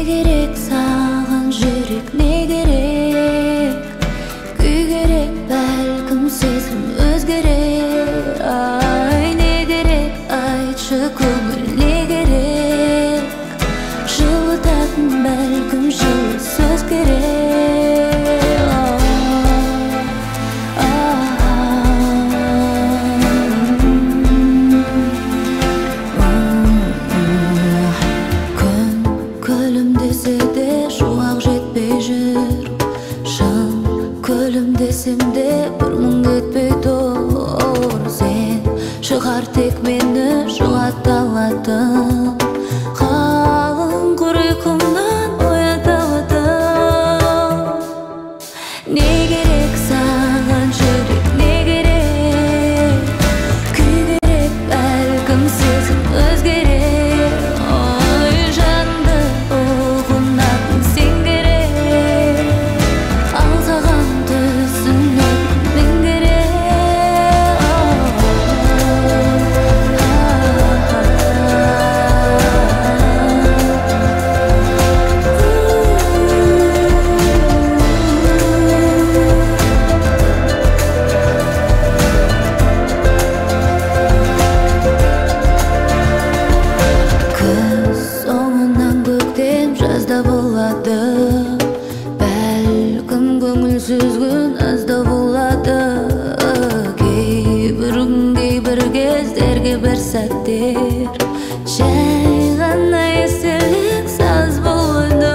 керек саған жүрек, не керек? Күй керек, бәлкім сезім өзгерер. Ай, не керек, айтшы көңіл, не керек? Жылытатын бәлкім жылы сөз керек. Десемде бір мұң өтпей тұр. Сен шығар тек мені жұғаталатын қалың құр ұйқымнан ояталатын. Не керек саған жүрек, не керек? Күй керек, бәлкім сезім өзгерер. Ой, жанды ұғынатын сен керек. Аңсаған сүзгін азда болады. Кейбір кездерге бір сәттер жай ғана естелік саз болады.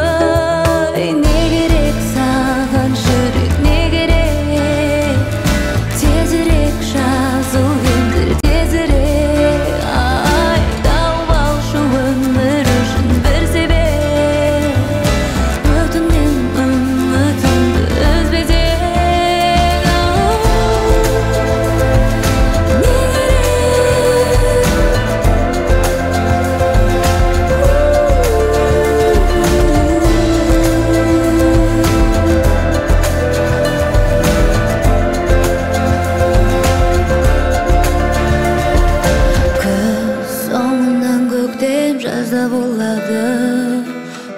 Не керек саған жүрек, не керек? Тезірек жазыл енді, тезірек. Ай, тауып алшы өмір үшін бір себеп. Өтінем үмітімді жазда болады.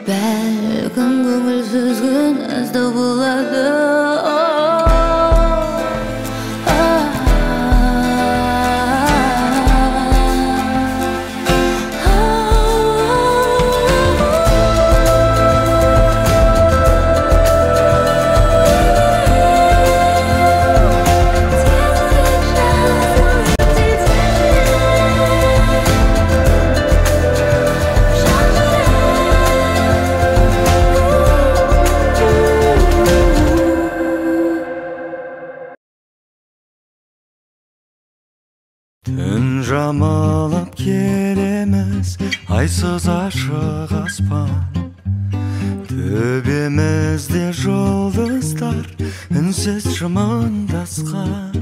Бәлкім көңілсіз күн азда болады. Түн жамылып келеміз, айсыз ашық аспан. Төбемізде жұлдыздар үнсіз жымыңдасқан.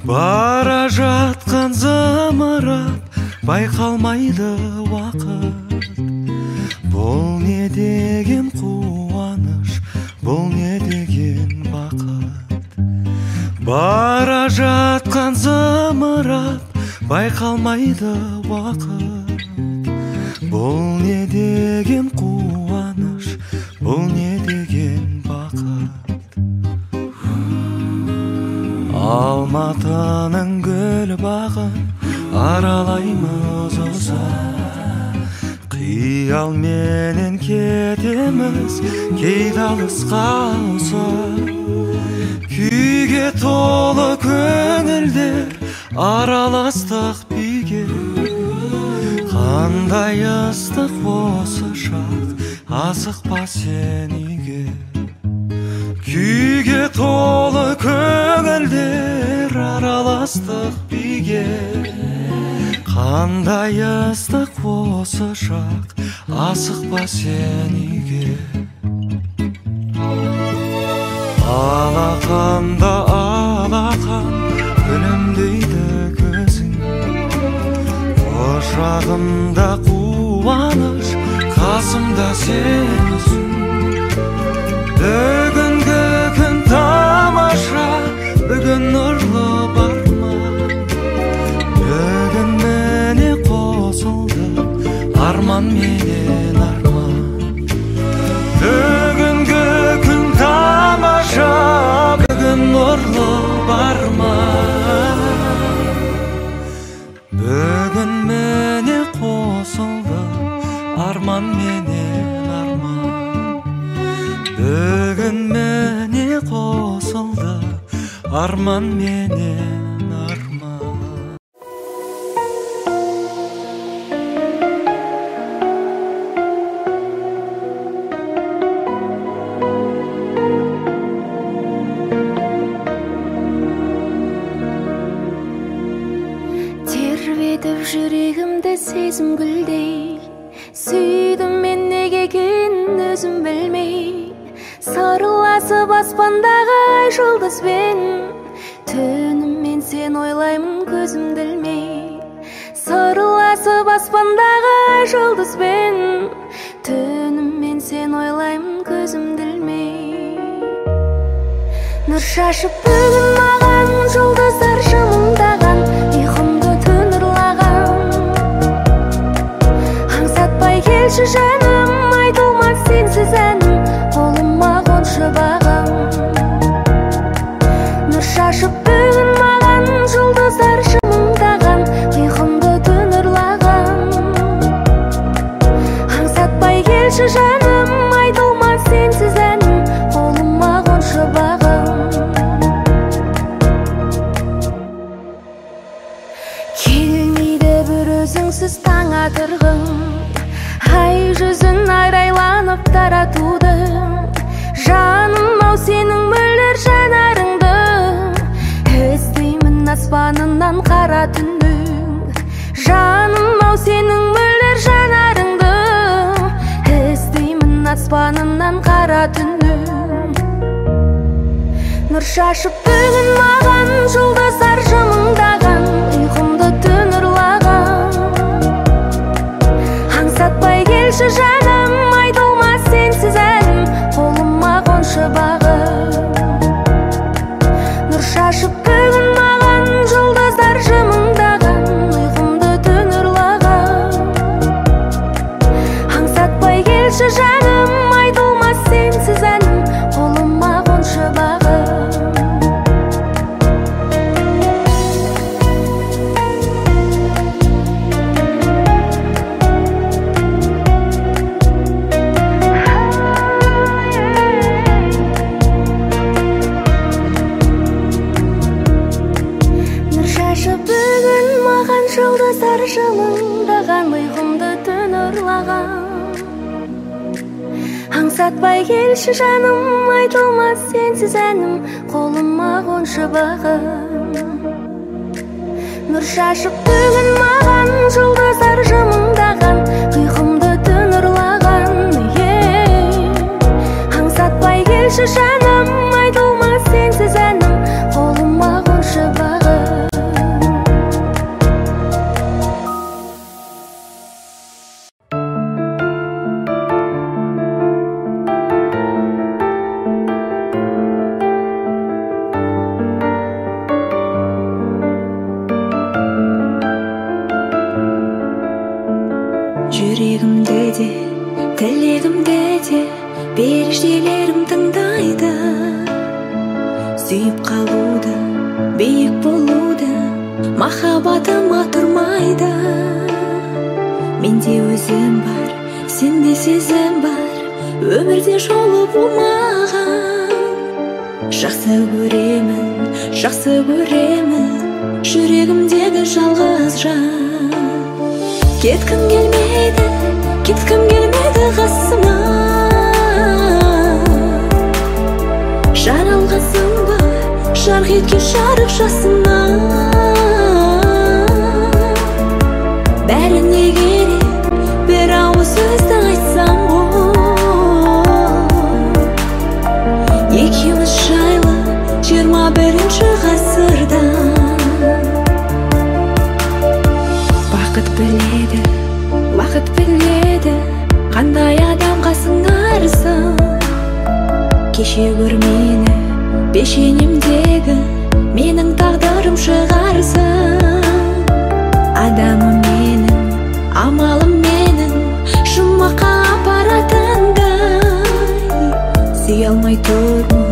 Бара жатқан зымырап байқалмайды уақыт. Бұл не деген қуаныш, бұл не деген бақыт. Бара жатқан зымырап байқалмайды уақыт. Бұл не деген қуаныш, бұл не деген бақыт. Алматының гүл бағын аралаймыз ұзақ. Қиялменен кетеміз кейде алысқа ұзақ. Күйге толы көңілдер араластық биге. Қандай ыстық осы шақ, асықпа сен үйге. Күйге толы көңілдер араластық биге. Қандай ыстық осы шақ, асықпа сен үйге. Алақанда алақан күлімдейді көзің. Құшағымда қуаныш, қасымда сенсің. Бүгінгі күн тамаша, бүгін нұрлы бар ма? Бүгін міне қосылды арман менен арман. арман менен арман. Тербетіп жүрегімді сезім гүлдей, сүйдім мен неге екенін өзім білмей. Сарыласып аспандағы ай жұлдызбен, түніммен сен ойлаймын көзімді ілмей. Сарыласып аспандағы ай жұлдызбен, түніммен сен ойлаймын көзімді ілмей. Нұр шашып бүгін маған жұлдыздар жымыңдаған, ұйқымды түн ұрлаған. Аңсатпай келші жаным, айтылмас сенсіз әнім, қолыма қоншы бағым. Нұр шашып бүгін маған жұлдыздар жымыңдаған, ұйқымды түн ұрлаған. Аңсатпай келші жаным, айтылмас сенсіз әнім, қолыма қоншы бағым. Келмейді бір өзіңсіз таң атырғым, ай жүзін айрайланып таратуды. Жаным ау сенің мөлдір жанарыңды, іздеймін аспанынан қара түннің. Жаным ау сенің мөлдір жанарыңды, іздеймін аспанынан қара түннің. Нұр шашып бүгін маған жұлдыздар жымыңдаған, ұйқымды түн ұрлаған. Аңсатпай келші жаным, айтылмас сенсіз әнім, қолыма қоншы бағым. Нұр шашып бүгін маған жұлдыздар жымыңдаған, ұйқымды түн ұрлаған. Аңсатпай келші жаным, айтылмас сенсіз әнім, қолыма қоншы бағым. Жұлдыздар жымыңдаған, ұйқымды түн ұрлаған. Аңсатпай келші жаным, айтылмас сенсіз әнім, қолыма қоншы бағым. Нұр шашып бүгін маған жұлдыздар жымыңдаған, ұйқымды түн ұрлаған. Аңсатпай келші жаным, айтылмас сенсіз әнім, қолыма қоншы бағым. Жүрегімде де, тілегімде де, періштелерім тыңдайды. Сүйіп қалуды, биік болуды, махаббатыма тұрмайды. Менде өзім бар, сенде сезім бар, өмірде жолы болмаған. Жақсы көремін, жүрегімдегі жалғыз жан. Кеткім келмейді қасыма, жаралғансың ба, жарқ еткен жарық жасыма. Бәріне керек бір ауыз сөзді айтсам ғой, екеуміз жайлы 21-ші ғасырда. Уақыт біледі, қандай адамға сыңарсың. Кеше көр мені, пешенемдегі менің тағдырым шығарсың. Адамым менің, амалым менің, жұмаққа апаратындай. Сүй алмай тұрмын,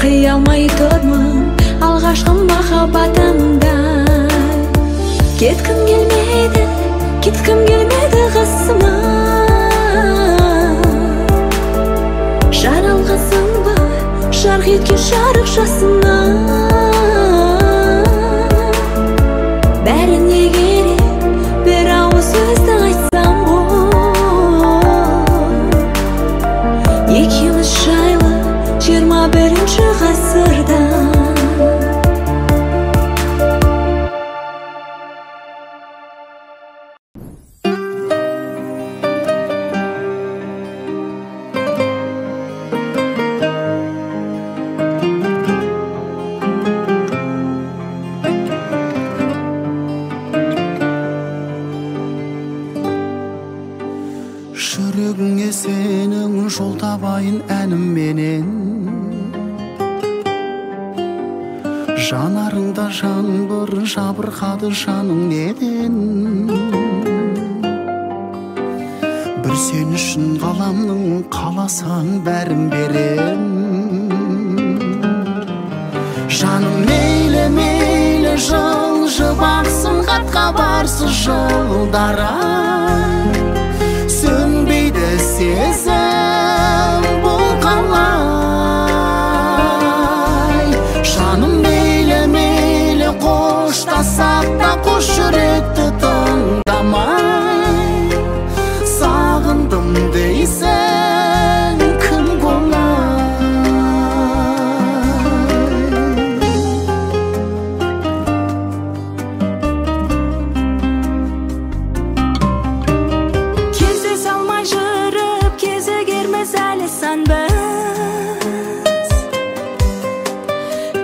қия алмай тұрмын, алғашқы махаббатымдай. Кеткім келмейді қасыма, жаралғансың ба, жарқ еткен жарық жасыма. не керек бір ауыз сөзді айтсам ғой екеуміз жайлы 21-ші ғасырда жүрегіңе сенің жол табайын әнімменен жанарыңда жаңбыр жабырқады жаның неден бір сен үшін ғаламның қаласаң бәрін берем жаным мейлі мейлі жылжып ақсын хатқа барсыз жылдары сөнбейді сезім бұл қалай жаным мейлі мейлі қоштасақ та қос жүректі тыңдамай сағындым дейсің кім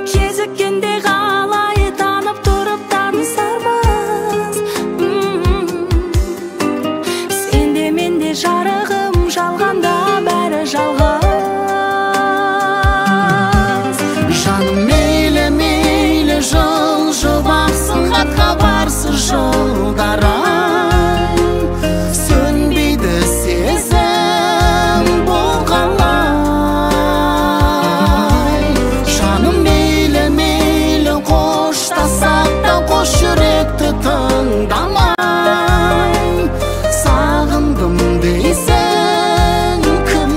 кезіккенде қалай танып тұрып танысармыз сенде менде жарығым жалғанда бәрі жалғыз жаным мейлі мейлі жылжып ақсын хатқа барсыз жылдары сөнбейді сезім бұл қалай жаным мейлі мейлі қоштасақ та қос жүректі тыңдамай сағындым дейсің кім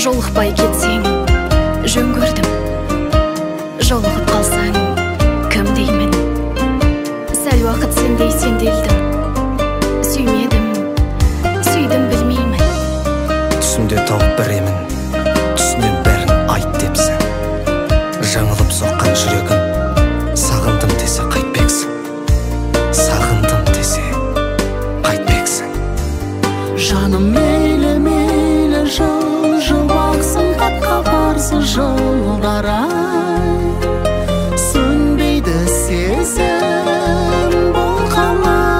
жолықпай кетсең жөн көрдім жолығып қалсаң кім деймін сәл уақыт сендей сенделдім сүймедім сүйдім білмеймін түсімде тауып беремін түсінен бәрін айт депсің жаңылып соққан жүрегім сағындым десе қайтпексің сағындым десе қайтпексің жаным мейлі мейлі жылжып ақсын хатқа барсыз жылдары сөнбейді сезім бұл қалай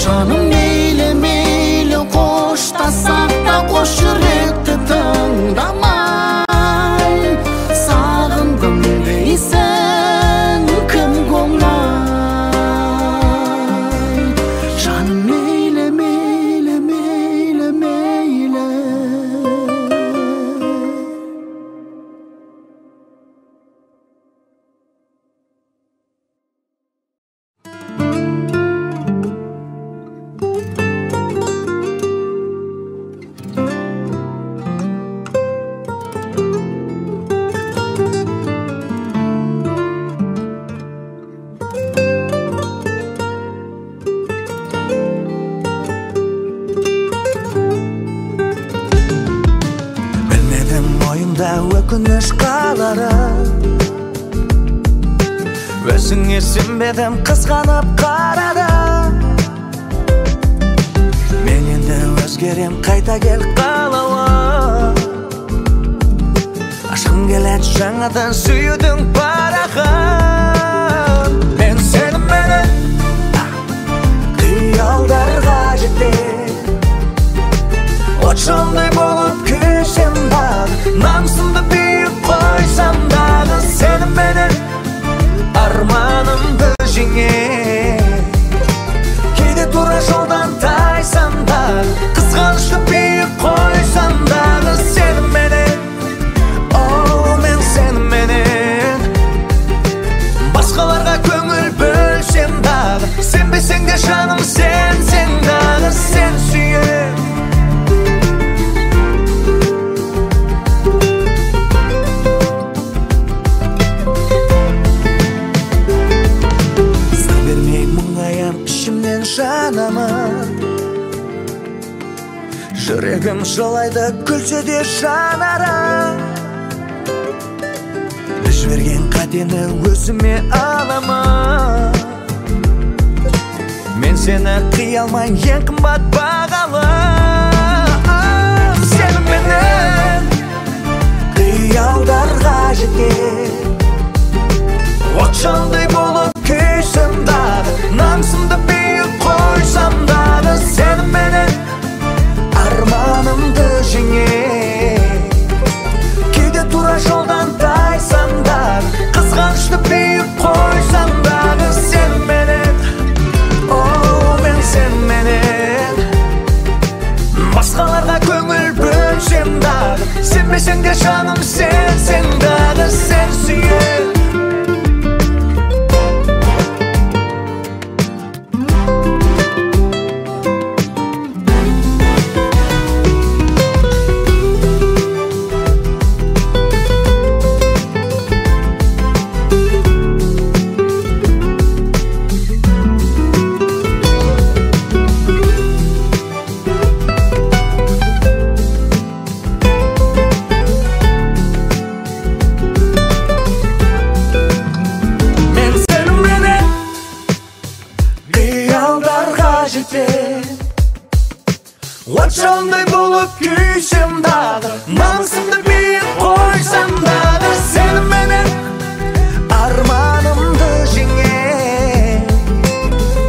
жаным мейлі мейлі қоштасақ та қос жүректі тыңдамай сағындым дейсің кім оңай жаным мейлі мейлі мейлі мейлі білмедім ойымда өкініш қаларын өзіңе сенбедім қызғанып қарадым мен енді өзгерем қайта кел қалауым ашқым келеді жаңадан сүюдің парағын мен сеніменен қиялдарға жетем от жолдай болып күйсем дағы намысымды биік қойсам дағы сеніменен арманымды жеңем кейде тура жолдан тайсам дағы қызғанышты биік қойсам дағы сеніменен мен сеніменен басқаларға көңіл бөлсем дағы сенбесең де жаным сенсең дағы сен сүйем Жүрегім жылайды күлсе де жанарым. Жіберген қатені өзіме аламын. Мен сені қия алмай ең қымбат бағалы. Сеніменен қиялдарға жеткен от жалындай болып күйсем дағы, намысымды биік қойсам дағы, сеніменен арманымды жеңем. Кейде тура жолдан тайсам дағы, қызғанышты биік қойсам дағы, сеніменен, мен сеніменен басқаларға көңіл бөлсем дағы, сенбесең де жаным сенсең дағы, сен сүйем. От жалындай болып күйсем дағы, намысымды биік қойсам дағы, сеніменен арманымды жеңем.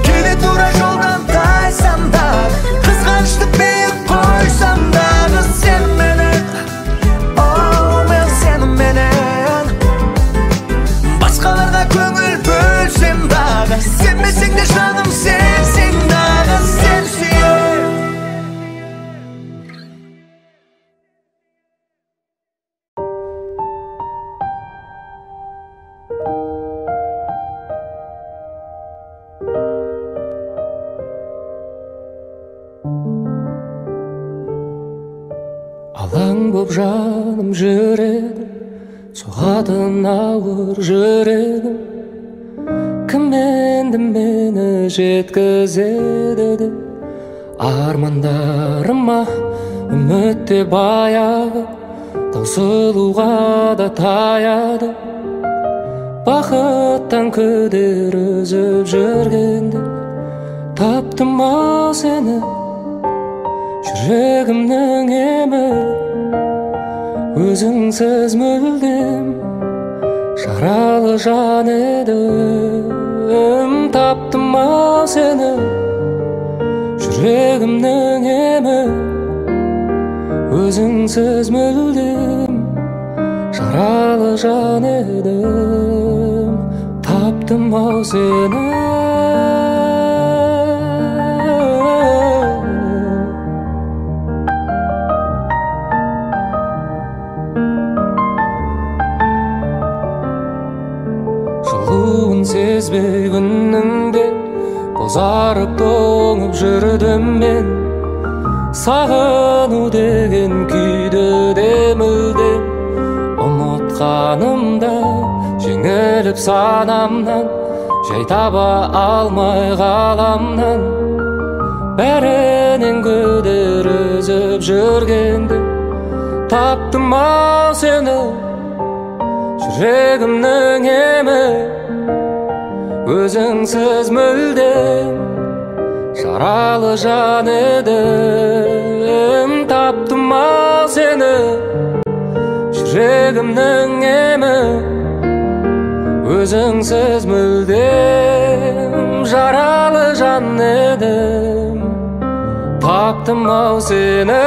Кейде тура жолдан тайсам дағы, қызғанышты биік қойсам дағы, сеніменен, мен сеніменен басқаларға көңіл бөлсем дағы, сенбесең де жаным сенсең дағы, сен сүйем. Алаң боп жаным жүрегім, соғатын ауыр жүрегім. Кім енді мені жеткізеді деп армандарыма үмітте баяғы, таусылуға да таяды. Бақыттан күдер үзіп жүргенде таптым-ау сені, жүрегімнің емі. Өзіңсіз мүлдем жаралы жан едім, таптым-ау сені, жүрегімнің емі. Өзіңсіз мүлдем жаралы жан едім, таптым-ау сені. Сезбей күнніңде бозарып тоңып жүрдім мен, сағыну деген күйді де мүлдем ұмытқанымда, жеңіліп санамнан, жай таба алмай ғаламнан. Бәрінен күдер үзіп жүргенде таптым-ау сені, жүрегімнің емі. Өзіңсіз мүлдем жаралы жан едім, таптым-ау сені, жүрегімнің емі. Өзіңсіз мүлдем жаралы жан едім, таптым-ау сені.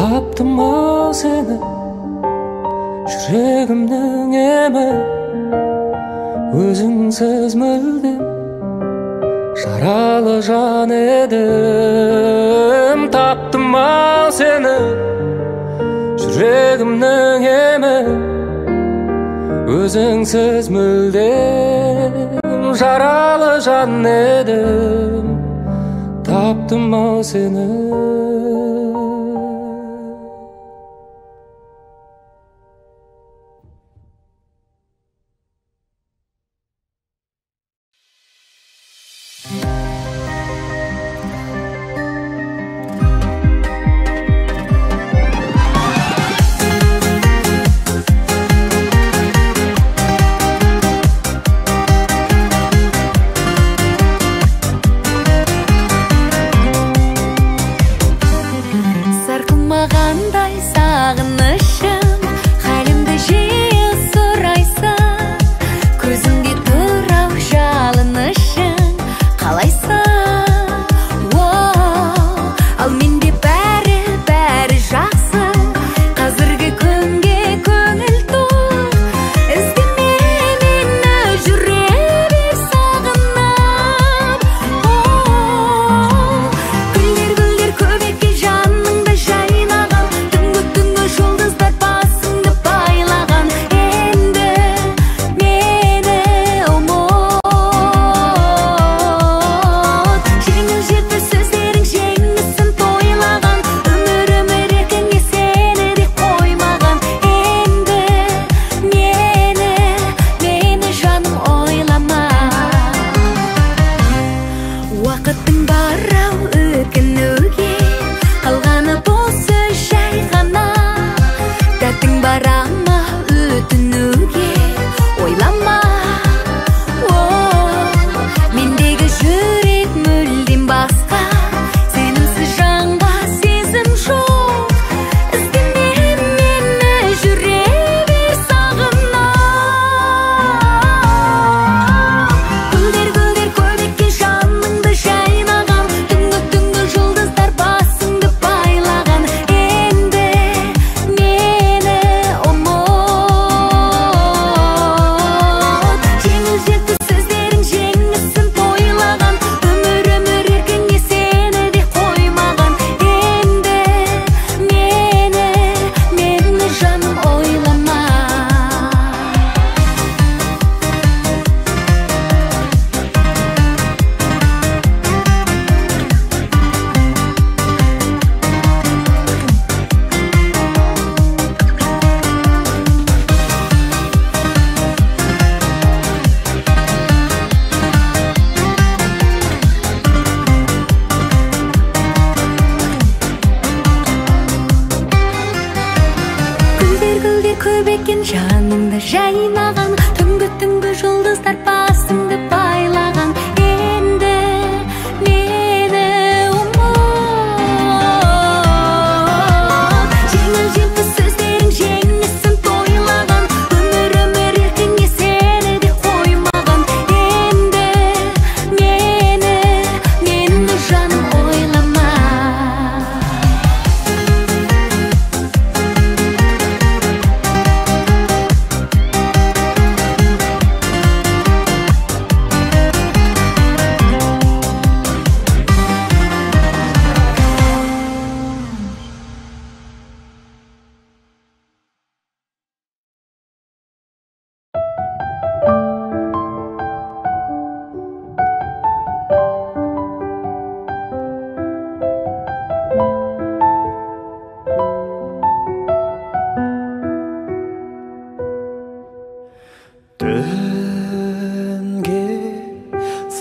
Таптым-ау сені, жүрегімнің емі. Өзіңсіз мүлдем жаралы жан едім, таптым-ау сені, жүрегімнің емі. Өзіңсіз мүлдем жаралы жан едім, таптым ау сені.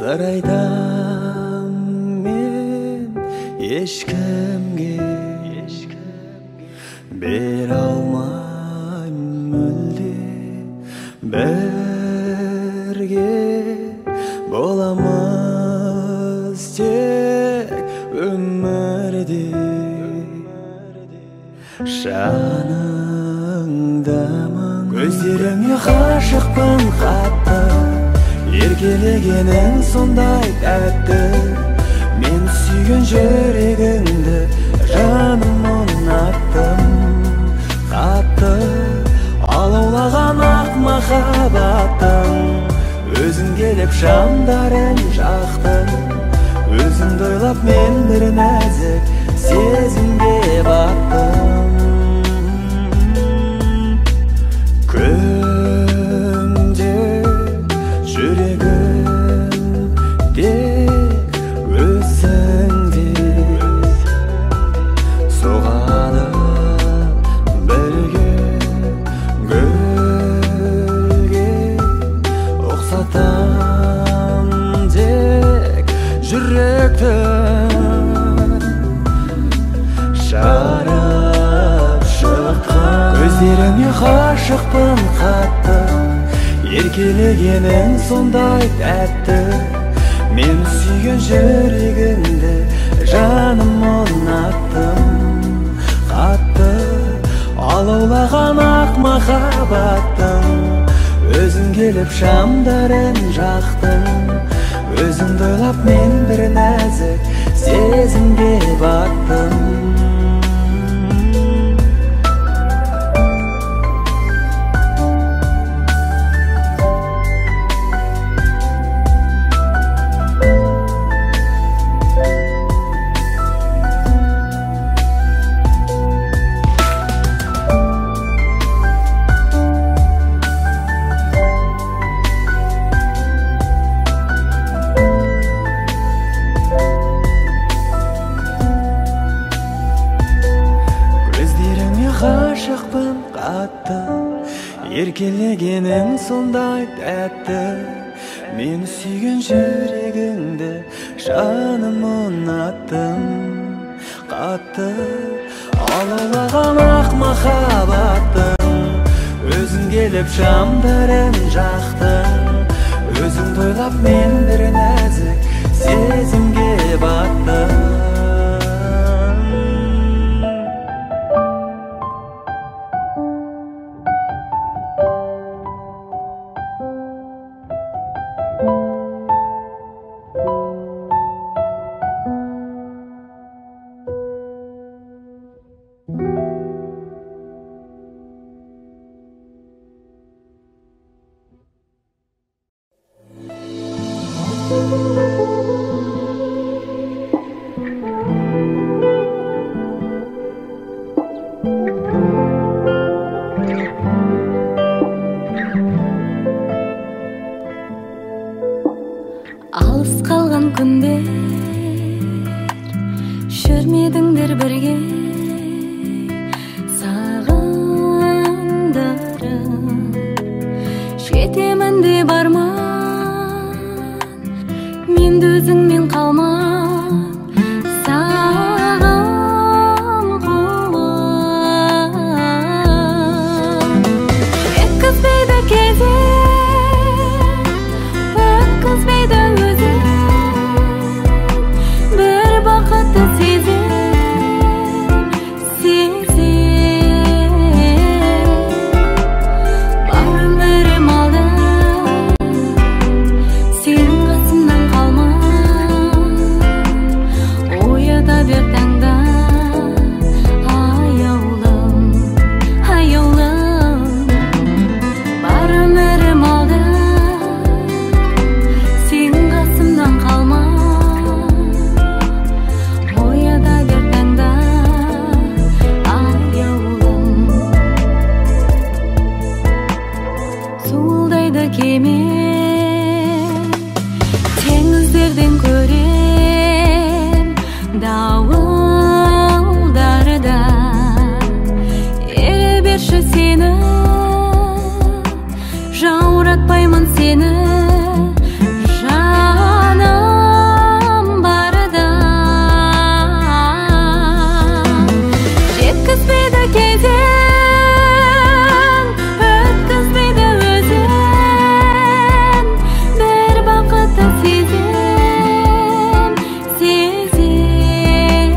Saraydan men ешкімге бере алмаймын мүлде, бірге боламыз тек өмірде. Жаныңдамын, көздеріңе ғашықпын қатты, еркелегенің сондай тәтті. Мен сүйген жүрегіңді жаным ұнаттым қатты. Алаулаған ақ махаббаттың өзің келіп жандарын жақтың. Өзіңді ойлап мен бір нәзік сезімге баттым. Erkelegenin sonday tәтті, мен сүйген жүрегімді жаным ұнаттым. Қатты алаулаған ақ махаббаттың, өзің келіп шамдарын жақтың. Өзіңді ойлап мен бір нәзік сезімге баттым. Ғашықпын қатты, еркелегенің сондай тәтті. Мен сүйген жүрегіңді жаным ұнаттым. Қатты алаулаған ақ махаббаттың, өзің келіп шамдарын жақтың. Өзіңді ойлап мен бір нәзік сезімге баттым. Алыс қалған күндер жүрмедіңдер бірге, сағындырып жетемін деп арман, мен де өзіңмен қалман саған құлын. Жеткізбейді кезек, өткізбейді теңіздерден көрем дауылдарда. Ере берші сені, жауратпаймын сені, жаным барда. Жеткізбейді кезең, өткізбейді өзің, бір бақытты сезім, сезім.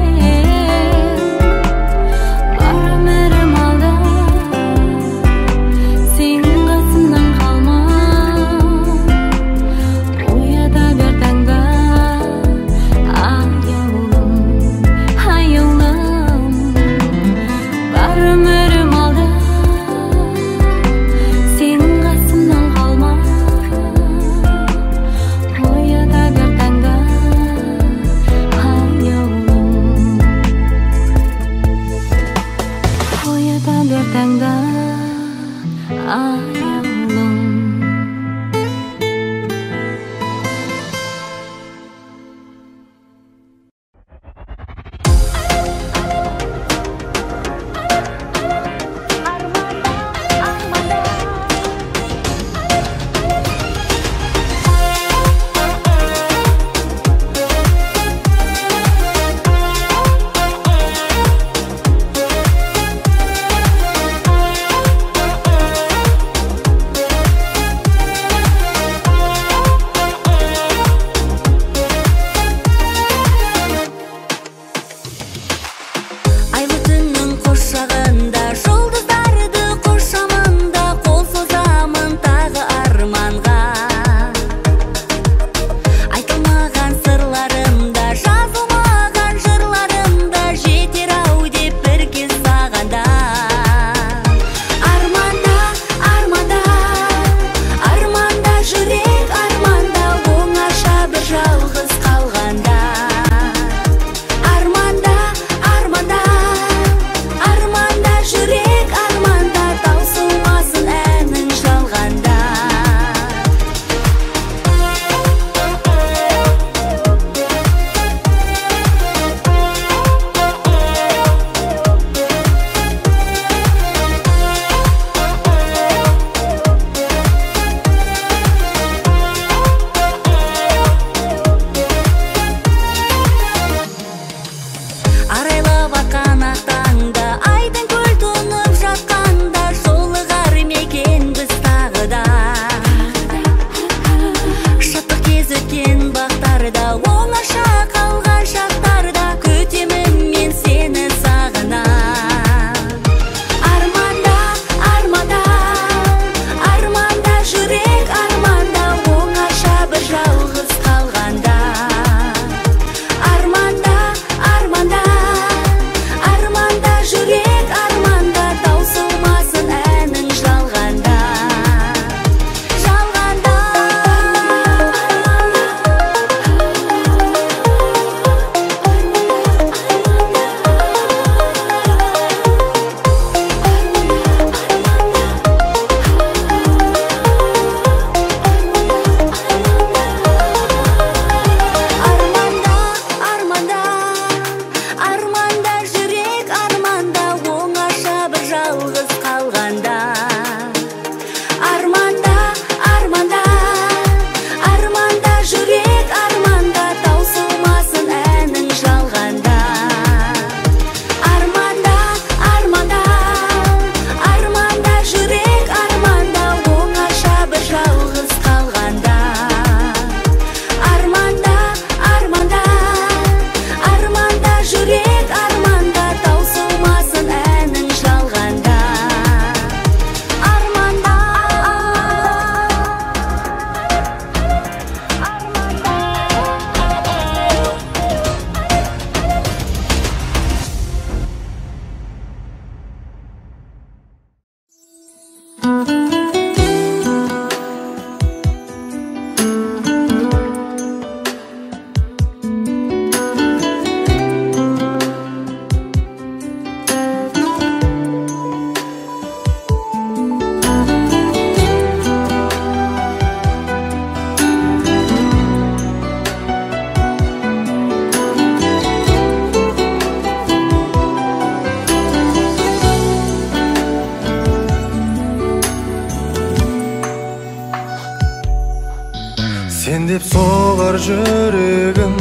деп соғар жүрегім,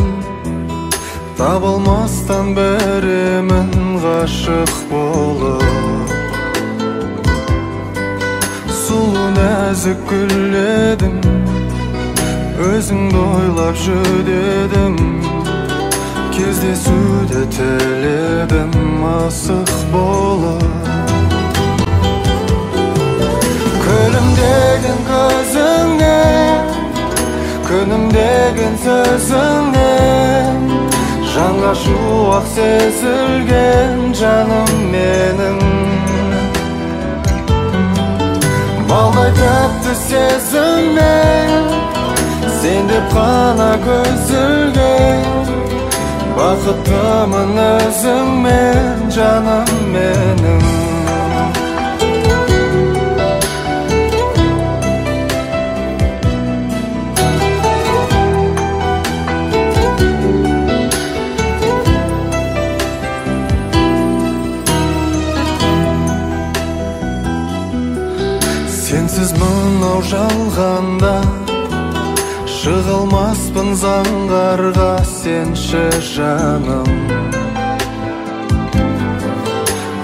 табылмастан беремін ғашық болып. Сұлу нәзік гүл едің, өзіңді ойлап жүдедім, кездесуді тіледім асық болып. Күлімдеген көзіңнен, күнімдеген сөзіңнен, жанға шуақ сезілген жаным менің. Балдай тәтті сезіммен, сен деп қана көзілген, бақыттымын өзіңмен жаным менің. Сенсіз мынау жалғанда шығылмаспын заңғарға, сенші жаным.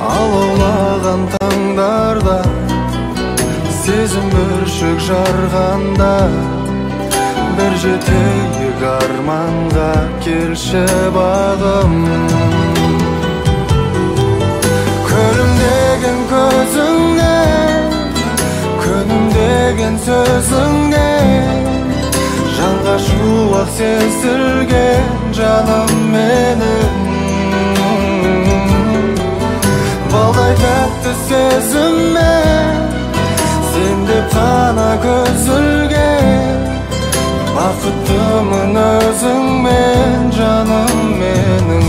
Алаулаған таңдарда, сезім бүршік жарғанда, бір жетейік арманға, келші бағым. Күлімдеген көзіңнен, күнімдеген сөзіңнен, жанға шуақ сезілген жаным менің. Балдай тәтті сезіммен, сен деп қана көзілген, бақыттымын өзіңмен жаным менің.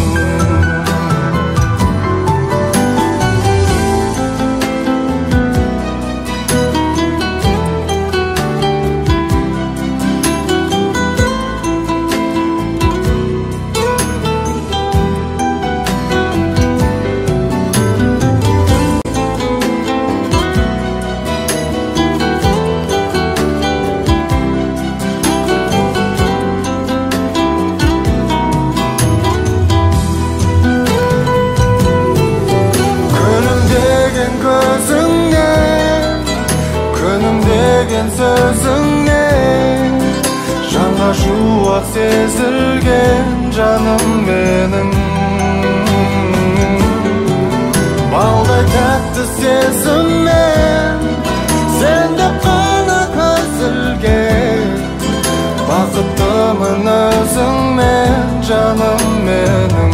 Сөзіңнен, жанға шуақ сезілген жаным менің. Балдай тәтті сезіммен, сен деп қана көзілген, бақыттымын өзіңмен жаным менің.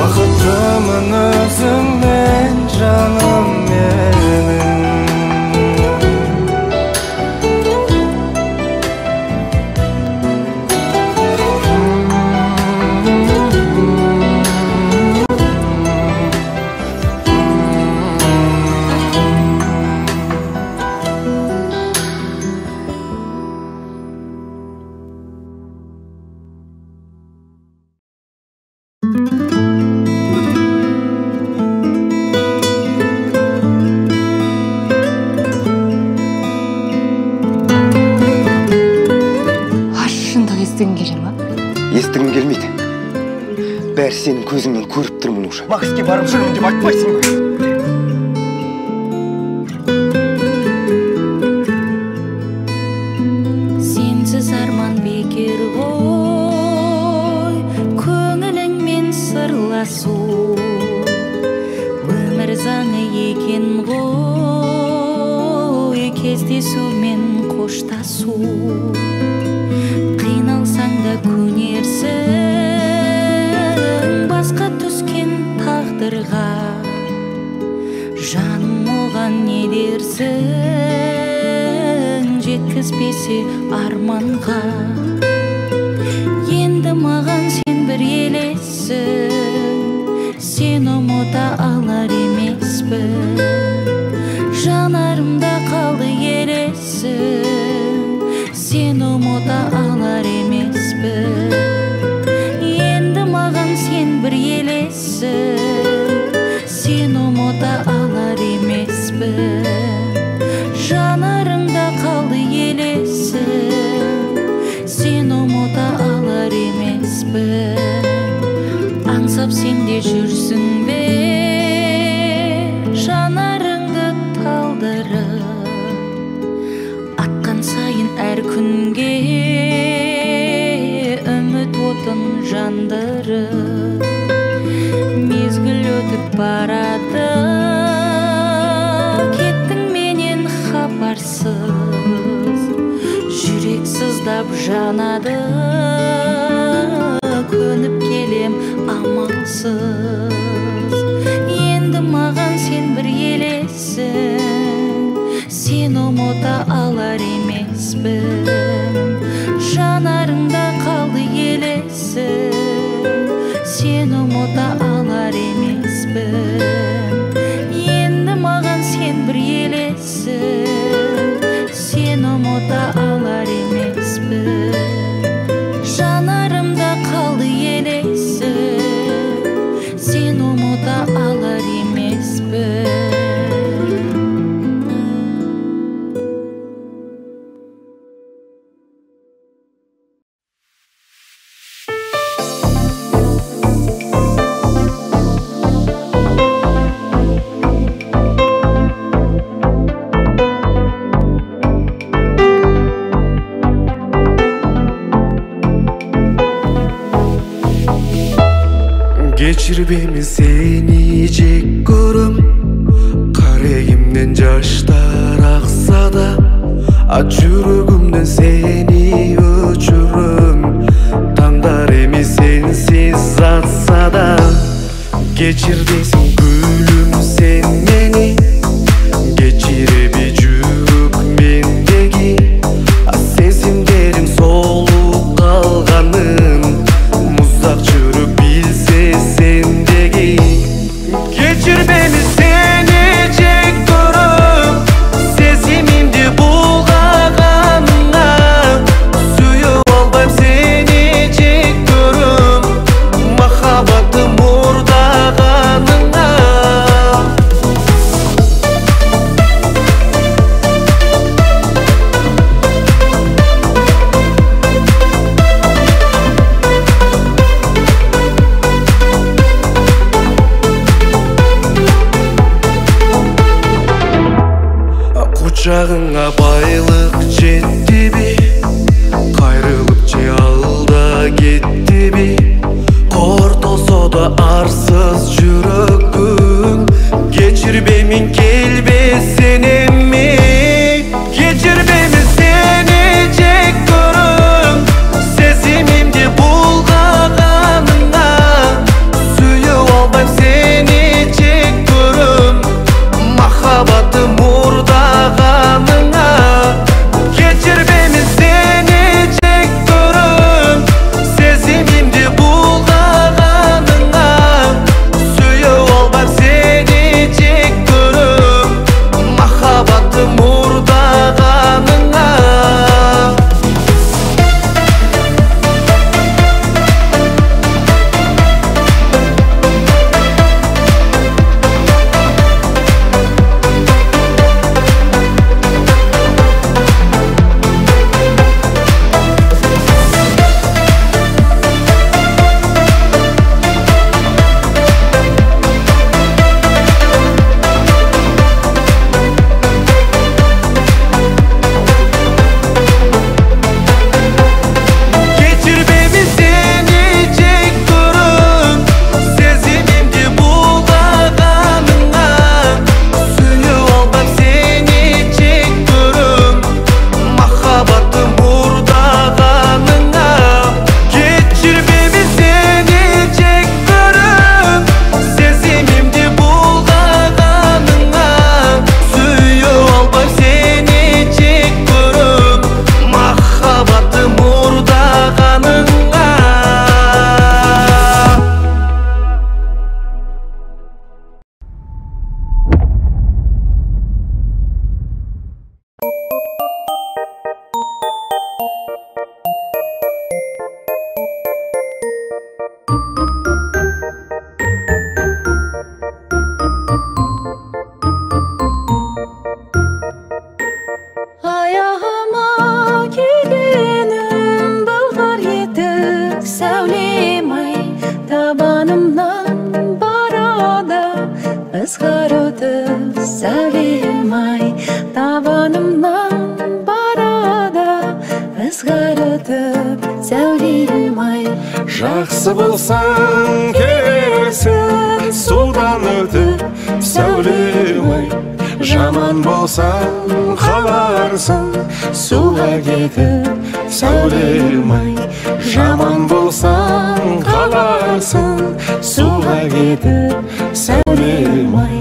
Бақыттымын өзіңмен жаным менің. Естігім келмейді. Бәрі сенің көзіңнен көріп тұрмын уже. Макске барып жүрмін деп айтпайсың ғой. Сенсіз арман бекер ғой, көңіліңмен сырласу, өмір заңы екен ғой, кездесумен қоштасу. Қиналсаң да көнерсің басқа түскен тағдырға, жаным оған не дерсің, жеткізбесе арманға. Енді маған сен бір елессің, сен ұмыта алар емеспін, жанарымда қалды елессің, сен ұмыта алар емеспін. Енді маған сен бір елессің, сен ұмыта алар емеспін, жанарымда қалды Sen ұмыта алар емеспін. Аңсап сенде жүрсің бе, жанарыңды талдырып. Атқан сайын әр күнге үміт отын жандырып. Мезгіл өтіп барады, кеттің менен хабарсыз. Жүрек сыздап жанады, көніп келем амалсыз. Енді маған сен бір елесің, сен ұмыта алар емеспін. Жанарыңда қалды елесің, сен ұмыта алар емеспін. Енді маған сен бір елесің, сен ұмыта алар емеспін. Жанарымда қалды елесің, сен ұмыта алар емеспін. Geçir beni seni jek көрөм, карегимден жаштар акса да, жүрөгүмдөн сени өчүрөм. Таңдар эми сенсиз атса да, кечир дейсиң гүлүм сен мени, кечиреби жүрөк мендеги сезимдерим солуп калганын. Музак жүрөк билсе сендеги. Geçir beni seni jek көрөм, сезимимди булгаганыңа. Сүйүп албайм сени жек көрөм, махаббатым мурдаганыңа. Құшағыңа байлық жетті бе, қайрылып же алда кетті бе. Қортолсо да арсыз жүрөгүң, кечирбеймин келбесен эми. Кечирбеймин сени жек көрөм, сезимимди булгаганыңа. Сүйүп албайм сени жек көрөм, махаббатым мурдаганыңа. жақсы болсаң келерсің судан өтіп сәулем-ай, жаман болсаң қаларсың суға кетіп сәулем-ай, жаман болсаң қаларсың суға кетіп сәулем-ай.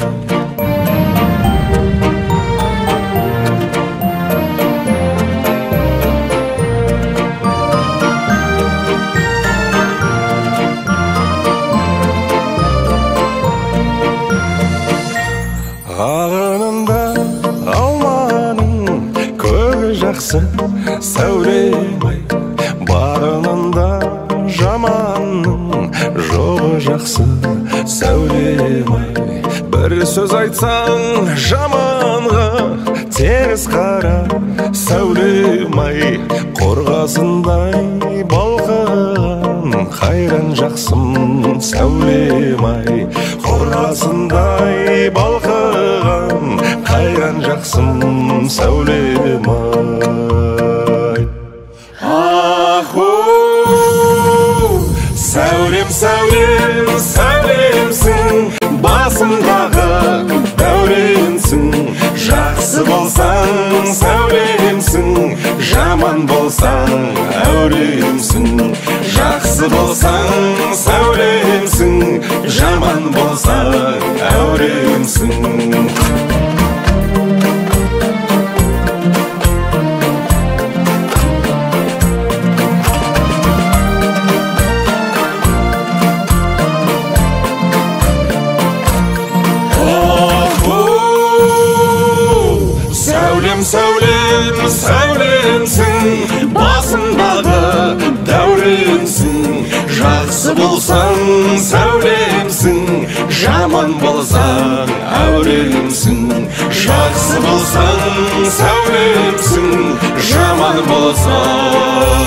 Ағынында алманың көгі жақсы сәулем-ай, барынында жаманның жоғы жақсы сәулем-ай. Бір сөз айтсаң жаманға теріс қара сәулем-ай, қорғасындай балқыған қайран жақсым сәулем-ай, қорғасындай балқыған қайран жақсым сәулем-ай. Сәулем, сәулем, сәулемсің, басымдағы дәуренсің. Жақсы болсаң сәулемсің, жаман болсаң әуремсің. Жақсы болсаң сәулемсің, жаман болсаң әуремсің. Сәулем, сәулемсің, басымдағы дәуренсің. Жақсы болсаң сәулемсің, жаман болсаң әуремсің. Жақсы болсаң сәулемсің, жаман болсаң